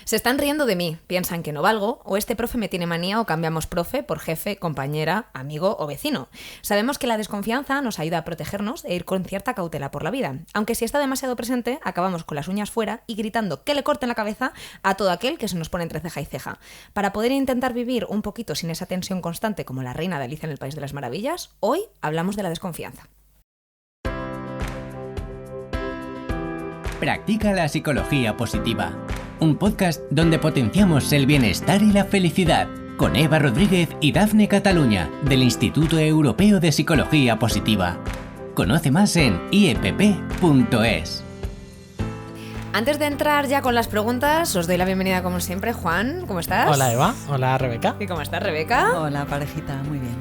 Se están riendo de mí, piensan que no valgo, o este profe me tiene manía o cambiamos profe por jefe, compañera, amigo o vecino. Sabemos que la desconfianza nos ayuda a protegernos e ir con cierta cautela por la vida, aunque si está demasiado presente, acabamos con las uñas fuera y gritando que le corten la cabeza a todo aquel que se nos pone entre ceja y ceja. Para poder intentar vivir un poquito sin esa tensión constante como la reina de Alicia en el País de las Maravillas, hoy hablamos de la desconfianza. Practica la psicología positiva. Un podcast donde potenciamos el bienestar y la felicidad, con Eva Rodríguez y Dafne Cataluña, del Instituto Europeo de Psicología Positiva. Conoce más en iepp.es. Antes de entrar ya con las preguntas, os doy la bienvenida como siempre. Juan, ¿cómo estás? Hola Eva, hola Rebeca. ¿Y cómo estás, Rebeca? Hola parejita, muy bien.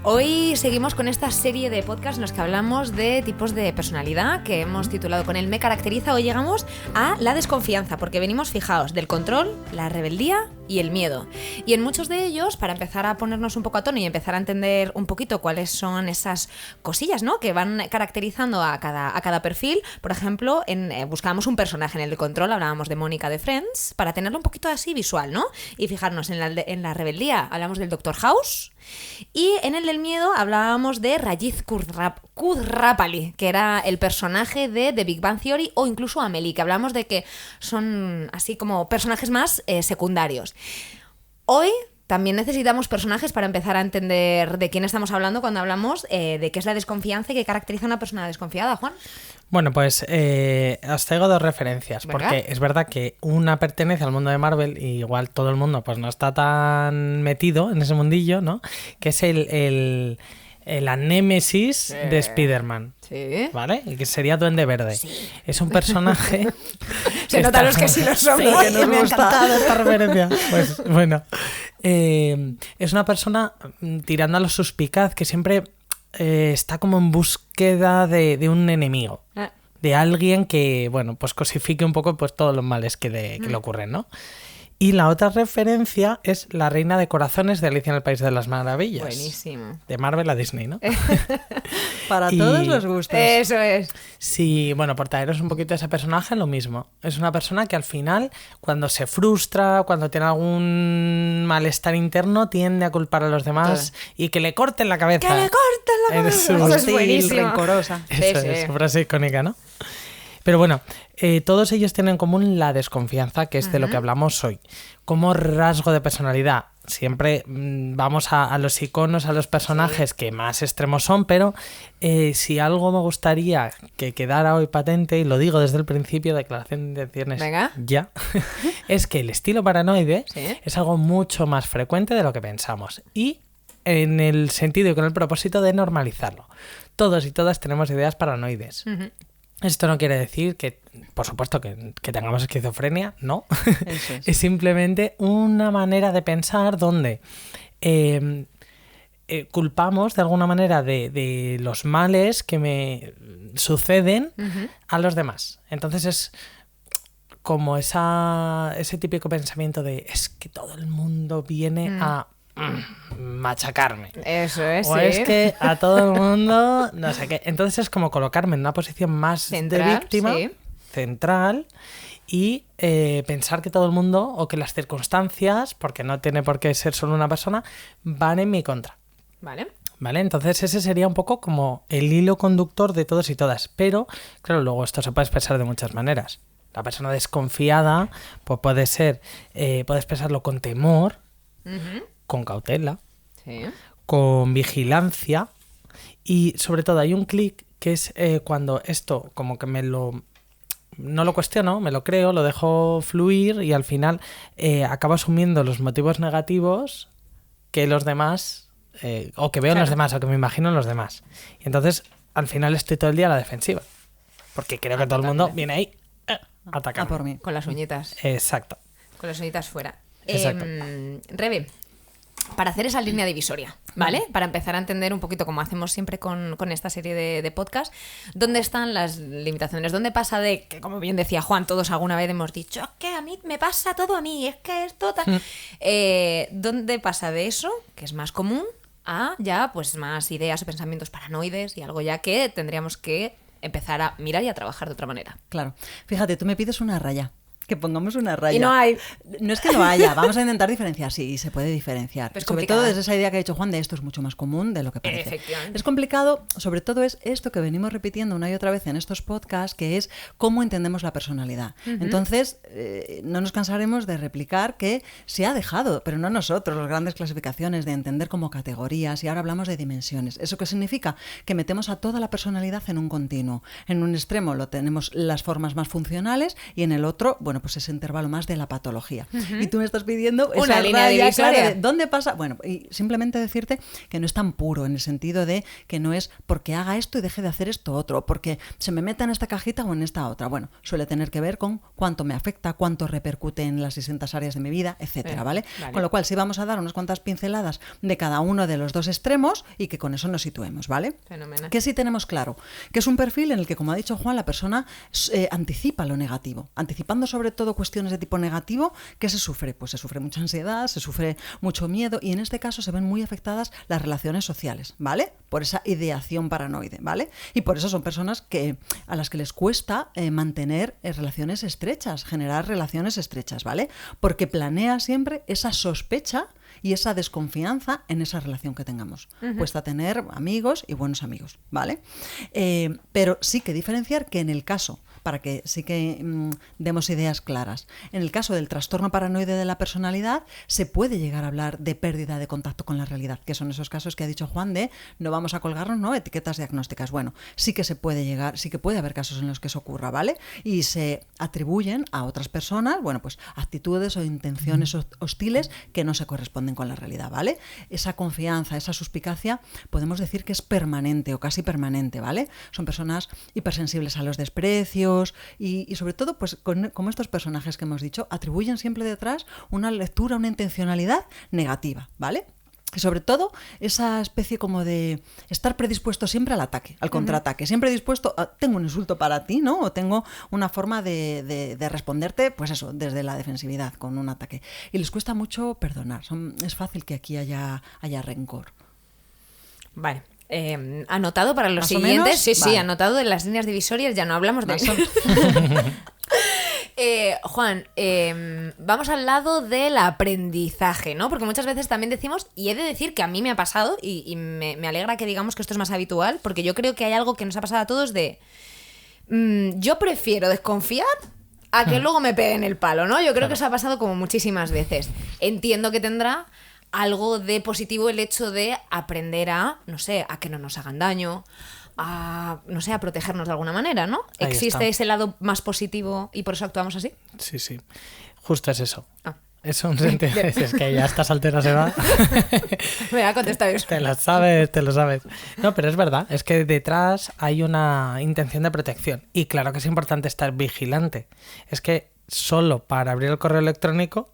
Hoy seguimos con esta serie de podcasts en los que hablamos de tipos de personalidad que hemos titulado con el Me caracteriza. Hoy llegamos a la desconfianza, porque venimos, fijaos, del control, la rebeldía y el miedo. Y en muchos de ellos, para empezar a ponernos un poco a tono y empezar a entender un poquito cuáles son esas cosillas, ¿no?, que van caracterizando a cada perfil. Por ejemplo, buscábamos un personaje. En el de control hablábamos de Mónica de Friends, para tenerlo un poquito así visual, ¿no? Y fijarnos en la rebeldía hablamos del Dr. House. Y en el del miedo hablábamos de Rajiv Kudhrapali, que era el personaje de The Big Bang Theory, o incluso Amelie, que hablamos de que son así como personajes más secundarios. Hoy también necesitamos personajes para empezar a entender de quién estamos hablando cuando hablamos de qué es la desconfianza y qué caracteriza a una persona desconfiada, Juan. Bueno, pues os traigo dos referencias, ¿verdad? porque es verdad que una pertenece al mundo de Marvel y igual todo el mundo pues no está tan metido en ese mundillo, ¿no? Que es la némesis de Spider-Man. Sí. ¿Vale? Y que sería Duende Verde. Sí. Es un personaje... Se nota los que sí lo son, Sí, porque que nos me ha gusta. encantado esta referencia. Pues bueno, es una persona tirando a lo suspicaz que siempre está como en búsqueda de un enemigo. De alguien que, bueno, pues cosifique un poco pues todos los males que le ocurren, ¿no? Y la otra referencia es la reina de corazones de Alicia en el País de las Maravillas. Buenísimo. De Marvel a Disney, ¿no? Para Y- todos los gustos. Eso es. Sí, bueno, por traeros un poquito de ese personaje, lo mismo. Es una persona que al final, cuando se frustra, cuando tiene algún malestar interno, tiende a culpar a los demás y que le corten la cabeza. ¡Que le corten la En cabeza! su- Eso es Hostil, buenísimo. rencorosa. Eso Sí, es, sí. su frase icónica, ¿no? Pero bueno, todos ellos tienen en común la desconfianza, que es de lo que hablamos hoy. Como rasgo de personalidad. Siempre vamos a los iconos, a los personajes que más extremos son, pero si algo me gustaría que quedara hoy patente, y lo digo desde el principio, declaración de intenciones Venga. ya, es que el estilo paranoide Sí. es algo mucho más frecuente de lo que pensamos. Y en el sentido y con el propósito de normalizarlo. Todos y todas tenemos ideas paranoides. Ujú. Esto no quiere decir que, por supuesto, que tengamos esquizofrenia, no. Eso es. Es simplemente una manera de pensar donde culpamos de alguna manera de los males que me suceden a los demás. Entonces es como ese típico pensamiento de es que todo el mundo viene a machacarme. Eso es, O sí. es que a todo el mundo, no sé qué. Entonces es como colocarme en una posición más Central, de víctima, sí. central, y pensar que todo el mundo o que las circunstancias, porque no tiene por qué ser solo una persona, van en mi contra. Vale. ¿Vale? Entonces ese sería un poco como el hilo conductor de todos y todas. Pero, claro, luego esto se puede expresar de muchas maneras. La persona desconfiada pues puede ser, puede expresarlo con temor, con cautela, Sí. con vigilancia, y sobre todo hay un clic que es cuando esto como que no lo cuestiono, me lo creo, lo dejo fluir y al final acabo asumiendo los motivos negativos que los demás o que veo en los demás o que me imagino en los demás. Y entonces al final estoy todo el día a la defensiva porque creo que todo el mundo viene ahí a atacar. A por mí. Con las uñitas. Exacto. Con las uñitas fuera. Exacto. Rebe, para hacer esa línea divisoria, ¿vale? Para empezar a entender un poquito, como hacemos siempre con esta serie de podcast, dónde están las limitaciones, dónde pasa de, que como bien decía Juan, todos alguna vez hemos dicho, es que a mí me pasa todo a mí, es que esto tal... ¿Dónde pasa de eso, que es más común, a ya pues más ideas o pensamientos paranoides y algo ya que tendríamos que empezar a mirar y a trabajar de otra manera? Claro. Fíjate, tú me pides una raya. Que pongamos una raya. Y no hay. No es que no haya, vamos a intentar diferenciar. Sí, se puede diferenciar. Pero es sobre complicado. todo desde esa idea que ha dicho Juan de esto es mucho más común de lo que parece. Efectivamente. Es complicado, sobre todo es esto que venimos repitiendo una y otra vez en estos podcasts, que es cómo entendemos la personalidad. Entonces, no nos cansaremos de replicar que se ha dejado, pero no nosotros, las grandes clasificaciones de entender como categorías, y ahora hablamos de dimensiones. ¿Eso qué significa? Que metemos a toda la personalidad en un continuo. En un extremo lo tenemos las formas más funcionales y en el otro, bueno, pues ese intervalo más de la patología. Y tú me estás pidiendo Una esa línea raya divisoria. clara de dónde pasa. Bueno, y simplemente decirte que no es tan puro en el sentido de que no es porque haga esto y deje de hacer esto otro, o porque se me meta en esta cajita o en esta otra. Bueno, suele tener que ver con cuánto me afecta, cuánto repercute en las distintas áreas de mi vida, etcétera, ¿vale? Con lo cual sí vamos a dar unas cuantas pinceladas de cada uno de los dos extremos y que con eso nos situemos, ¿vale? Fenomenal. Que sí tenemos claro, que es un perfil en el que, como ha dicho Juan, la persona anticipa lo negativo, anticipando sobre todo cuestiones de tipo negativo. ¿Qué se sufre? Pues se sufre mucha ansiedad, se sufre mucho miedo y en este caso se ven muy afectadas las relaciones sociales, ¿vale? Por esa ideación paranoide, ¿vale? Y por eso son personas a las que les cuesta mantener relaciones estrechas, generar relaciones estrechas, ¿vale? Porque planea siempre esa sospecha y esa desconfianza en esa relación que tengamos. Cuesta tener amigos y buenos amigos, ¿vale? Pero sí que diferenciar que en el caso, para que sí que demos ideas claras, en el caso del trastorno paranoide de la personalidad se puede llegar a hablar de pérdida de contacto con la realidad, que son esos casos que ha dicho Juan de no vamos a colgarnos, ¿no?, etiquetas diagnósticas. Bueno, sí que se puede llegar, sí que puede haber casos en los que eso ocurra, ¿vale? Y se atribuyen a otras personas, bueno, pues actitudes o intenciones hostiles que no se corresponden con la realidad, ¿vale? Esa confianza, esa suspicacia, podemos decir que es permanente o casi permanente, ¿vale? Son personas hipersensibles a los desprecios y sobre todo, pues como estos personajes que hemos dicho, atribuyen siempre detrás una lectura, una intencionalidad negativa, ¿vale? Y sobre todo esa especie como de estar predispuesto siempre al ataque, al contraataque, siempre dispuesto a, tengo un insulto para ti, ¿no? O tengo una forma de responderte, pues eso, desde la defensividad, con un ataque. Y les cuesta mucho perdonar, es fácil que aquí haya rencor. Vale. Anotado para los ¿Más o siguientes. menos? Sí, Vale. anotado de las líneas divisorias, ya no hablamos de eso. Juan, vamos al lado del aprendizaje, ¿no? Porque muchas veces también decimos, y he de decir que a mí me ha pasado, y me alegra que digamos que esto es más habitual, porque yo creo que hay algo que nos ha pasado a todos de yo prefiero desconfiar a que luego me peguen el palo, ¿no? Yo creo que eso ha pasado como muchísimas veces. Entiendo que tendrá algo de positivo el hecho de aprender a, no sé, a que no nos hagan daño, a, no sé, a protegernos de alguna manera, ¿no? Ahí ¿Existe está. ese lado más positivo y por eso actuamos así? Sí, sí. Justo es eso. Ah. Es un sentido. Es que ya a estas alturas se va. Me va a contestar eso. Te lo sabes, te lo sabes. No, pero es verdad. Es que detrás hay una intención de protección. Y claro que es importante estar vigilante. Es que solo para abrir el correo electrónico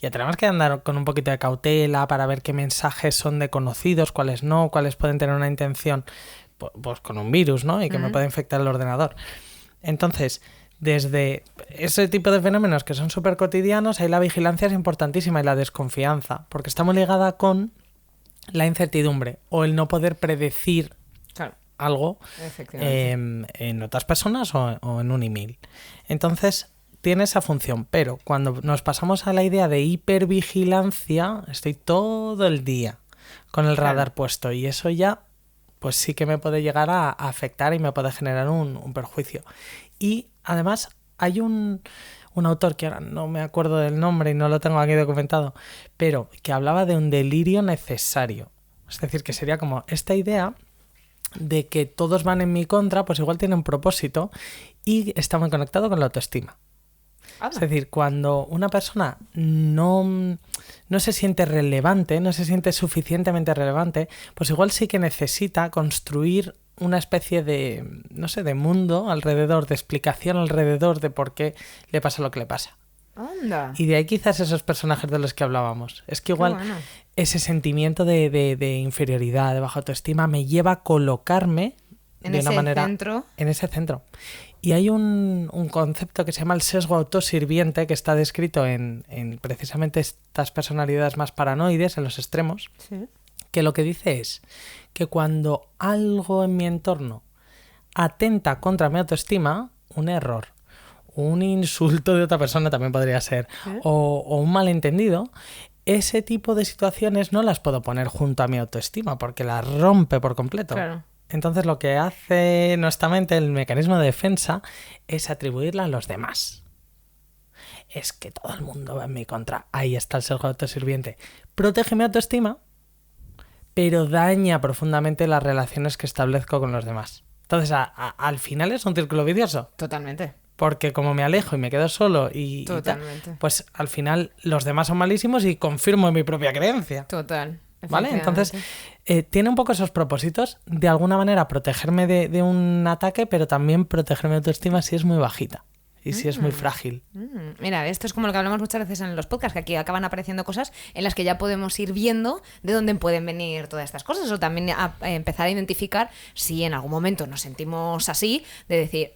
ya tenemos que andar con un poquito de cautela para ver qué mensajes son de conocidos, cuáles no, cuáles pueden tener una intención pues con un virus, ¿no? Y que me puede infectar el ordenador. Entonces, desde ese tipo de fenómenos que son súper cotidianos, ahí la vigilancia es importantísima y la desconfianza, porque está muy ligada con la incertidumbre o el no poder predecir Claro, algo en otras personas o en un email. Entonces, tiene esa función, pero cuando nos pasamos a la idea de hipervigilancia, estoy todo el día con el radar puesto y eso ya, pues sí que me puede llegar a afectar y me puede generar un perjuicio. Y además hay un autor que ahora no me acuerdo del nombre y no lo tengo aquí documentado, pero que hablaba de un delirio necesario. Es decir, que sería como esta idea de que todos van en mi contra, pues igual tiene un propósito y está muy conectado con la autoestima. Es decir, cuando una persona no se siente relevante, no se siente suficientemente relevante, pues igual sí que necesita construir una especie de, no sé, de mundo alrededor, de explicación alrededor de por qué le pasa lo que le pasa. Anda. Y de ahí quizás esos personajes de los que hablábamos. Es que igual ese sentimiento de inferioridad, de baja autoestima, me lleva a colocarme de una manera en ese centro. Y hay un concepto que se llama el sesgo autosirviente que está descrito en precisamente estas personalidades más paranoides, en los extremos, que lo que dice es que cuando algo en mi entorno atenta contra mi autoestima, un error, un insulto de otra persona también podría ser, o un malentendido, ese tipo de situaciones no las puedo poner junto a mi autoestima porque las rompe por completo. Claro. Entonces lo que hace nuestra mente, el mecanismo de defensa, es atribuirla a los demás. Es que todo el mundo va en mi contra. Ahí está el ser autosirviente. Protege mi autoestima, pero daña profundamente las relaciones que establezco con los demás. Entonces al final es un círculo vicioso. Totalmente. Porque como me alejo y me quedo solo y Totalmente. pues al final los demás son malísimos y confirmo mi propia creencia. Total. ¿Vale? Entonces, tiene un poco esos propósitos, de alguna manera protegerme de un ataque, pero también proteger mi autoestima si es muy bajita y si es muy frágil. Mira, esto es como lo que hablamos muchas veces en los podcasts, que aquí acaban apareciendo cosas en las que ya podemos ir viendo de dónde pueden venir todas estas cosas, o también empezar a identificar si en algún momento nos sentimos así, de decir,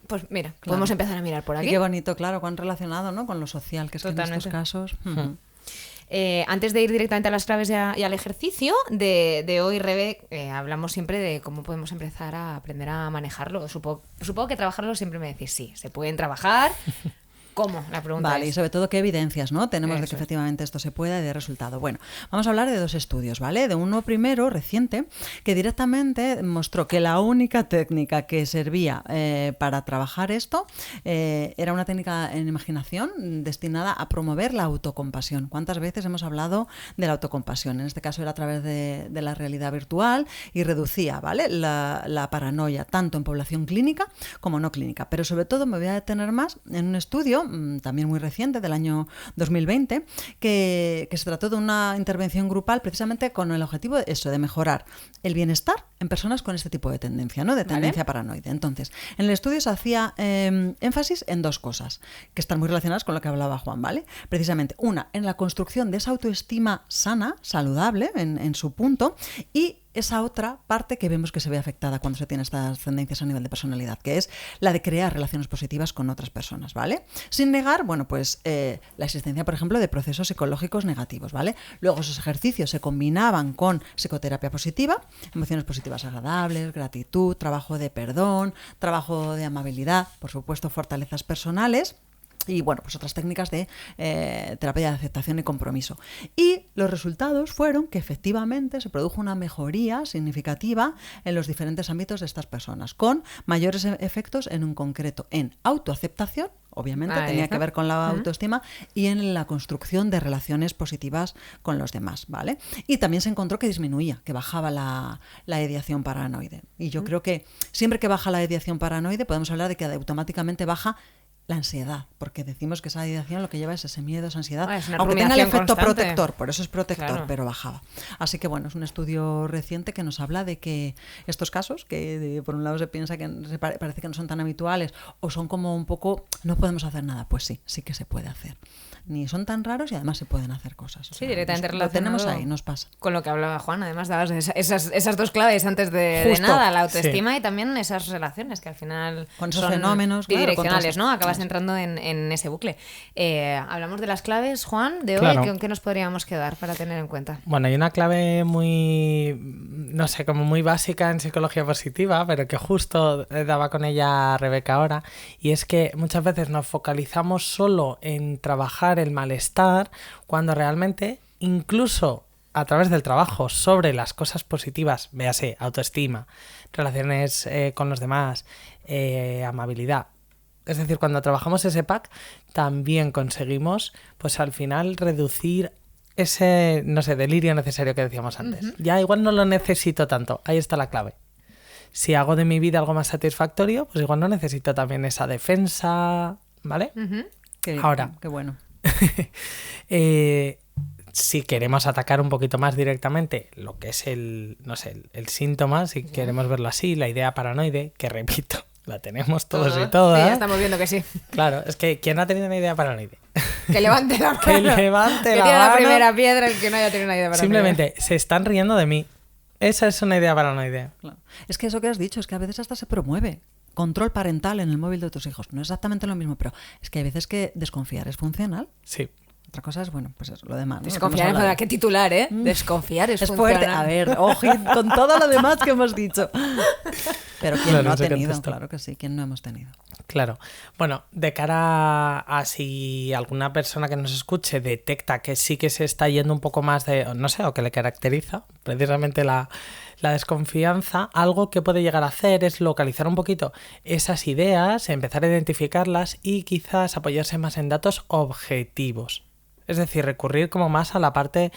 pues mira, podemos empezar a mirar por aquí. Y qué bonito, claro, cuán relacionado, ¿no?, con lo social, que es que en estos casos... Antes de ir directamente a las claves y al ejercicio de hoy, Rebe, hablamos siempre de cómo podemos empezar a aprender a manejarlo. Supongo que trabajarlo siempre me decís, sí, se pueden trabajar. ¿Cómo? La pregunta Vale, es... y sobre todo qué evidencias, ¿no?, tenemos de que Eso es. efectivamente esto se pueda y de resultado. Bueno, vamos a hablar de 2 estudios, ¿vale? De uno primero, reciente, que directamente mostró que la única técnica que servía para trabajar esto era una técnica en imaginación destinada a promover la autocompasión. ¿Cuántas veces hemos hablado de la autocompasión? En este caso era a través de la realidad virtual y reducía, ¿vale?, la paranoia, tanto en población clínica como no clínica. Pero sobre todo me voy a detener más en un estudio también muy reciente, del año 2020, que se trató de una intervención grupal precisamente con el objetivo de eso, de mejorar el bienestar en personas con este tipo de tendencia, ¿no?, de tendencia paranoide. Entonces, en el estudio se hacía énfasis en 2 cosas que están muy relacionadas con lo que hablaba Juan, ¿vale? Precisamente, una, en la construcción de esa autoestima sana, saludable, en su punto, y esa otra parte que vemos que se ve afectada cuando se tiene estas tendencias a nivel de personalidad, que es la de crear relaciones positivas con otras personas, ¿vale? Sin negar, bueno, pues la existencia, por ejemplo, de procesos psicológicos negativos, ¿vale? Luego esos ejercicios se combinaban con psicoterapia positiva, emociones positivas agradables, gratitud, trabajo de perdón, trabajo de amabilidad, por supuesto, fortalezas personales. Y bueno, pues otras técnicas de terapia de aceptación y compromiso. Y los resultados fueron que efectivamente se produjo una mejoría significativa en los diferentes ámbitos de estas personas, con mayores efectos en un concreto en autoaceptación, obviamente tenía que ver con la autoestima, y en la construcción de relaciones positivas con los demás, ¿vale? Y también se encontró que disminuía, que bajaba la ideación paranoide. Y yo creo que siempre que baja la ideación paranoide podemos hablar de que automáticamente baja la ansiedad, porque decimos que esa ideación lo que lleva es ese miedo, esa ansiedad, es una aunque tenga el efecto constante. protector, por eso es protector, Claro. pero bajaba. Así que bueno, es un estudio reciente que nos habla de que estos casos, que por un lado se piensa que parece que no son tan habituales o son como un poco, no podemos hacer nada, pues sí que se puede hacer. Ni son tan raros y además se pueden hacer cosas. O Sí, sea, directamente lo tenemos relacionado ahí, nos pasa. con lo que hablaba Juan. Además, dabas esas 2 claves antes de Justo, nada, la autoestima y también esas relaciones que al final Con esos son fenómenos, claro, bidireccionales, ¿no? Acabas Eso. entrando en ese bucle. Hablamos de las claves, Juan, de hoy. Claro. ¿Con qué nos podríamos quedar para tener en cuenta? Bueno, hay una clave muy, no sé, como muy básica en psicología positiva, pero que justo daba con ella Rebeca ahora, y es que muchas veces nos focalizamos solo en trabajar el malestar cuando realmente, incluso a través del trabajo sobre las cosas positivas, véase, autoestima, relaciones con los demás, amabilidad. Es decir, cuando trabajamos ese pack, también conseguimos, pues al final, reducir ese, no sé, delirio necesario que decíamos antes. Ya igual no lo necesito tanto. Ahí está la clave. Si hago de mi vida algo más satisfactorio, pues igual no necesito también esa defensa, ¿vale? Ahora. Qué bueno. Si queremos atacar un poquito más directamente lo que es el síntoma, si queremos verlo así, la idea paranoide, que repito, la tenemos todos y todas. Sí, ya estamos viendo que sí. Claro, es que ¿quién ha tenido una idea paranoide? Que levante la mano. Que levante la tire la mano. primera piedra el que no haya tenido una idea para Simplemente se están riendo de mí. Esa es una idea paranoide. Claro. Es que eso que has dicho, es que a veces hasta se promueve control parental en el móvil de tus hijos. No es exactamente lo mismo, pero es que hay veces que desconfiar es funcional. Sí. Otra cosa es, bueno, pues eso, lo demás. ¿no? Desconfiar es qué titular, ¿eh? Desconfiar es fuerte. A ver, ojo, con todo lo demás que hemos dicho. Pero ¿quién Claro, no ha se tenido? contestó. Claro que sí, ¿quién no hemos tenido? Claro. Bueno, de cara a si alguna persona que nos escuche detecta que sí que se está yendo un poco más de, no sé, o que le caracteriza precisamente la desconfianza, algo que puede llegar a hacer es localizar un poquito esas ideas, empezar a identificarlas y quizás apoyarse más en datos objetivos. Es decir, recurrir como más a la parte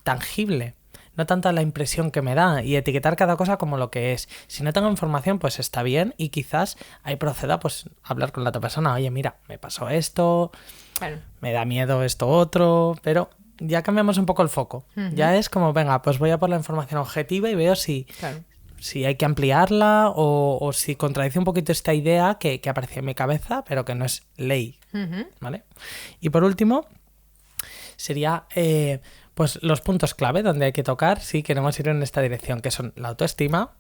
tangible. No tanto a la impresión que me da y etiquetar cada cosa como lo que es. Si no tengo información, pues está bien y quizás ahí proceda pues hablar con la otra persona. Oye, mira, me pasó esto, Claro. me da miedo esto otro, pero ya cambiamos un poco el foco. Ya es como, venga, pues voy a por la información objetiva y veo si hay que ampliarla o si contradice un poquito esta idea que aparece en mi cabeza, pero que no es ley. ¿Vale? Y por último, sería... pues los puntos clave donde hay que tocar si queremos ir en esta dirección, que son la autoestima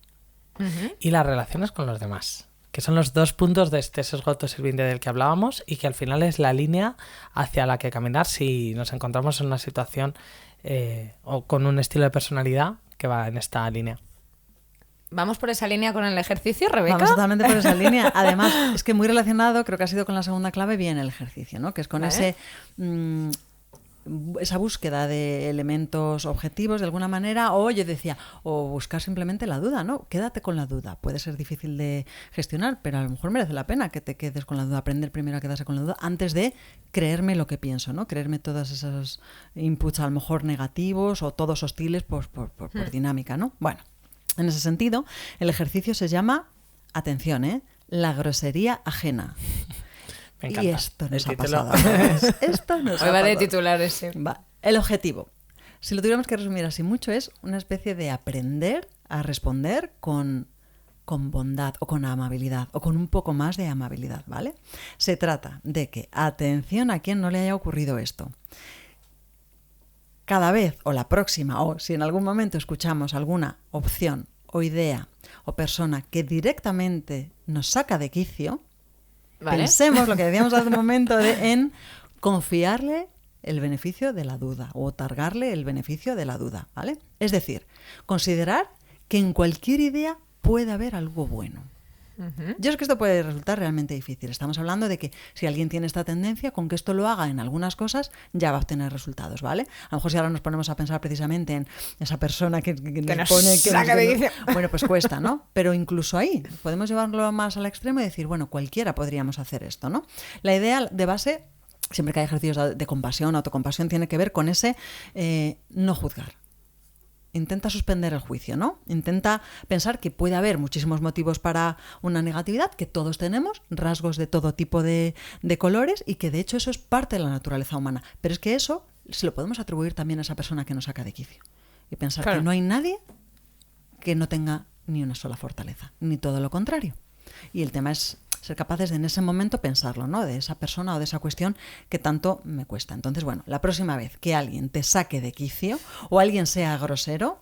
y las relaciones con los demás, que son los 2 puntos de este sesgo autosirviente del que hablábamos y que al final es la línea hacia la que caminar si nos encontramos en una situación o con un estilo de personalidad que va en esta línea. ¿Vamos por esa línea con el ejercicio, Rebeca? Vamos totalmente por esa línea. Además, es que muy relacionado, creo que ha sido con la segunda clave, viene el ejercicio, ¿no? Que es con ese... esa búsqueda de elementos objetivos de alguna manera, o yo decía, o buscar simplemente la duda, ¿no? Quédate con la duda. Puede ser difícil de gestionar, pero a lo mejor merece la pena que te quedes con la duda, aprender primero a quedarse con la duda antes de creerme lo que pienso, ¿no? Creerme todos esos inputs a lo mejor negativos o todos hostiles por dinámica, ¿no? Bueno, en ese sentido, el ejercicio se llama, atención, la grosería ajena. Me encanta. Y esto nos El ha título. pasado. Esto nos Hoy ha va de pasado. titular ese. Va. El objetivo, si lo tuviéramos que resumir así mucho, es una especie de aprender a responder con bondad o con amabilidad o con un poco más de amabilidad, ¿vale? Se trata de que, atención a quien no le haya ocurrido esto, cada vez o la próxima o si en algún momento escuchamos alguna opción o idea o persona que directamente nos saca de quicio, ¿Vale? pensemos lo que decíamos hace un momento en confiarle el beneficio de la duda o otorgarle el beneficio de la duda, ¿vale? Es decir, considerar que en cualquier idea puede haber algo bueno. Yo sé que esto puede resultar realmente difícil. Estamos hablando de que si alguien tiene esta tendencia, con que esto lo haga en algunas cosas, ya va a obtener resultados, ¿vale? A lo mejor si ahora nos ponemos a pensar precisamente en esa persona que nos pone... Bueno, pues cuesta, ¿no? Pero incluso ahí podemos llevarlo más al extremo y decir, bueno, cualquiera podríamos hacer esto, ¿no? La idea de base, siempre que hay ejercicios de compasión, autocompasión, tiene que ver con ese no juzgar. Intenta suspender el juicio, ¿no? Intenta pensar que puede haber muchísimos motivos para una negatividad, que todos tenemos, rasgos de todo tipo de colores y que de hecho eso es parte de la naturaleza humana. Pero es que eso se lo podemos atribuir también a esa persona que nos saca de quicio. Y pensar que no hay nadie que no tenga ni una sola fortaleza, ni todo lo contrario. Y el tema es ser capaces de en ese momento pensarlo, ¿no? De esa persona o de esa cuestión que tanto me cuesta. Entonces, bueno, la próxima vez que alguien te saque de quicio o alguien sea grosero,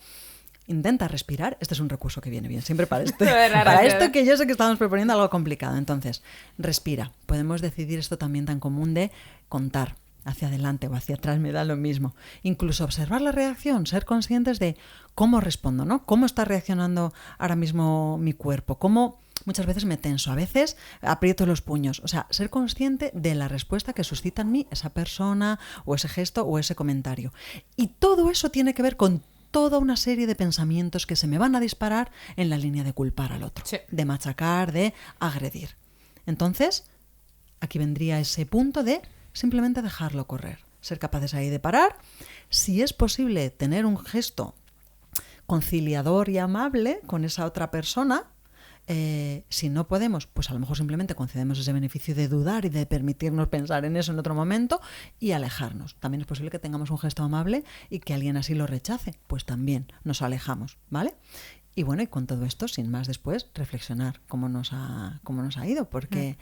intenta respirar. Este es un recurso que viene bien siempre para esto que yo sé que estamos proponiendo algo complicado. Entonces, respira. Podemos decidir esto también tan común de contar hacia adelante o hacia atrás, me da lo mismo. Incluso observar la reacción, ser conscientes de cómo respondo, ¿no? Cómo está reaccionando ahora mismo mi cuerpo, cómo muchas veces me tenso, a veces aprieto los puños. O sea, ser consciente de la respuesta que suscita en mí esa persona o ese gesto o ese comentario. Y todo eso tiene que ver con toda una serie de pensamientos que se me van a disparar en la línea de culpar al otro, de machacar, de agredir. Entonces, aquí vendría ese punto de simplemente dejarlo correr, ser capaces ahí de parar. Si es posible tener un gesto conciliador y amable con esa otra persona, si no podemos, pues a lo mejor simplemente concedemos ese beneficio de dudar y de permitirnos pensar en eso en otro momento y alejarnos. También es posible que tengamos un gesto amable y que alguien así lo rechace, pues también nos alejamos, ¿vale? Y bueno, y con todo esto, sin más después, reflexionar cómo nos ha ido, porque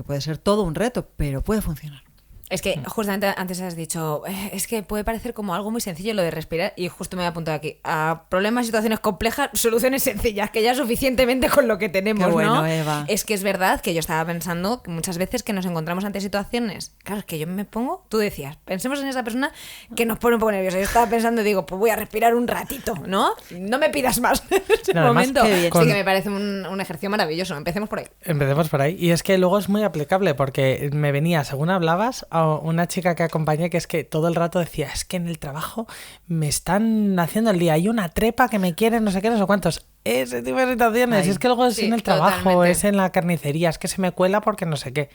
puede ser todo un reto, pero puede funcionar. Es que justamente antes has dicho, es que puede parecer como algo muy sencillo lo de respirar, y justo me he apuntado aquí, a problemas, situaciones complejas, soluciones sencillas, que ya suficientemente con lo que tenemos, Qué bueno, ¿no? Eva. Es que es verdad que yo estaba pensando que muchas veces que nos encontramos ante situaciones, claro, es que yo me pongo, tú decías, pensemos en esa persona que nos pone un poco nerviosa. Yo estaba pensando y digo, pues voy a respirar un ratito, ¿no? No me pidas más en ese No, además, momento. qué bien. Sí que me parece un ejercicio maravilloso. Empecemos por ahí. Empecemos por ahí. Y es que luego es muy aplicable porque me venía, según hablabas, a una chica que acompañé que es que todo el rato decía, es que en el trabajo me están haciendo el día, hay una trepa que me quieren, no sé qué, no sé cuántos. Ese tipo de situaciones. Ay, Y es que luego es sí, en el trabajo, totalmente. es en la carnicería, es que se me cuela porque no sé qué.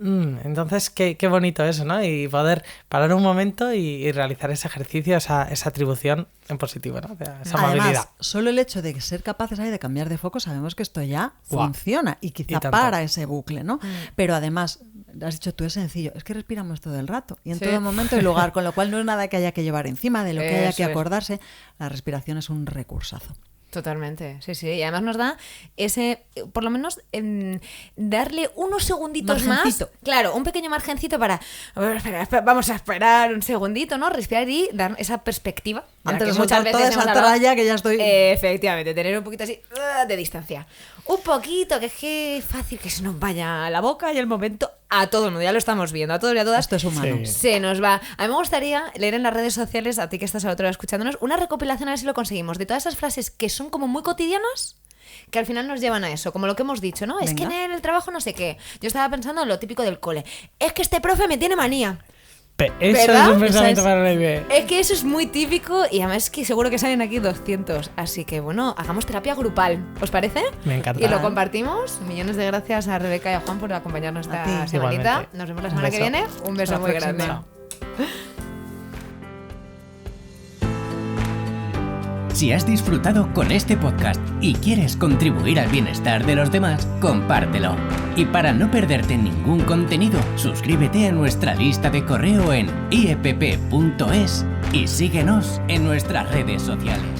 Entonces, qué bonito eso, ¿no? Y poder parar un momento y realizar ese ejercicio, esa atribución en positivo, ¿no? Esa amabilidad. Además, solo el hecho de ser capaces ahí de cambiar de foco, sabemos que esto ya Guau. funciona y quizá Y tanto. para ese bucle, ¿no? Pero además, has dicho tú, es sencillo, es que respiramos todo el rato y en Sí. todo momento y lugar, con lo cual no es nada que haya que llevar encima, de lo que haya Eso que es. acordarse. La respiración es un recursazo. Totalmente, sí, sí. Y además nos da ese, por lo menos, darle unos segunditos Margencito. más. Claro, un pequeño margencito para, a ver, espera, vamos a esperar un segundito, ¿no? Respirar y dar esa perspectiva. ya Antes que de muchas soltar toda veces esa hemos hablado- tralla que ya estoy... Efectivamente, tener un poquito así de distancia. Un poquito, que es que es fácil que se nos vaya a la boca y el momento a todo el mundo. Ya lo estamos viendo, a todos y a todas. Esto es humano. Sí. Se nos va. A mí me gustaría leer en las redes sociales, a ti que estás al otro lado escuchándonos, una recopilación, a ver si lo conseguimos, de todas esas frases que son como muy cotidianas, que al final nos llevan a eso, como lo que hemos dicho, ¿no? Es que Venga. en el trabajo no sé qué. Yo estaba pensando en lo típico del cole. Es que este profe me tiene manía. Eso ¿Verdad? es un pensamiento O sea, para una idea. Es que eso es muy típico y además es que seguro que salen aquí 200. Así que bueno, hagamos terapia grupal. ¿Os parece? Me encanta. Y lo compartimos. Millones de gracias a Rebeca y a Juan por acompañarnos A esta ti. semanita. Igualmente. Nos vemos la Un semana que beso. viene. Un beso Hasta la muy próxima. grande. Chao. Si has disfrutado con este podcast y quieres contribuir al bienestar de los demás, compártelo. Y para no perderte ningún contenido, suscríbete a nuestra lista de correo en iepp.es y síguenos en nuestras redes sociales.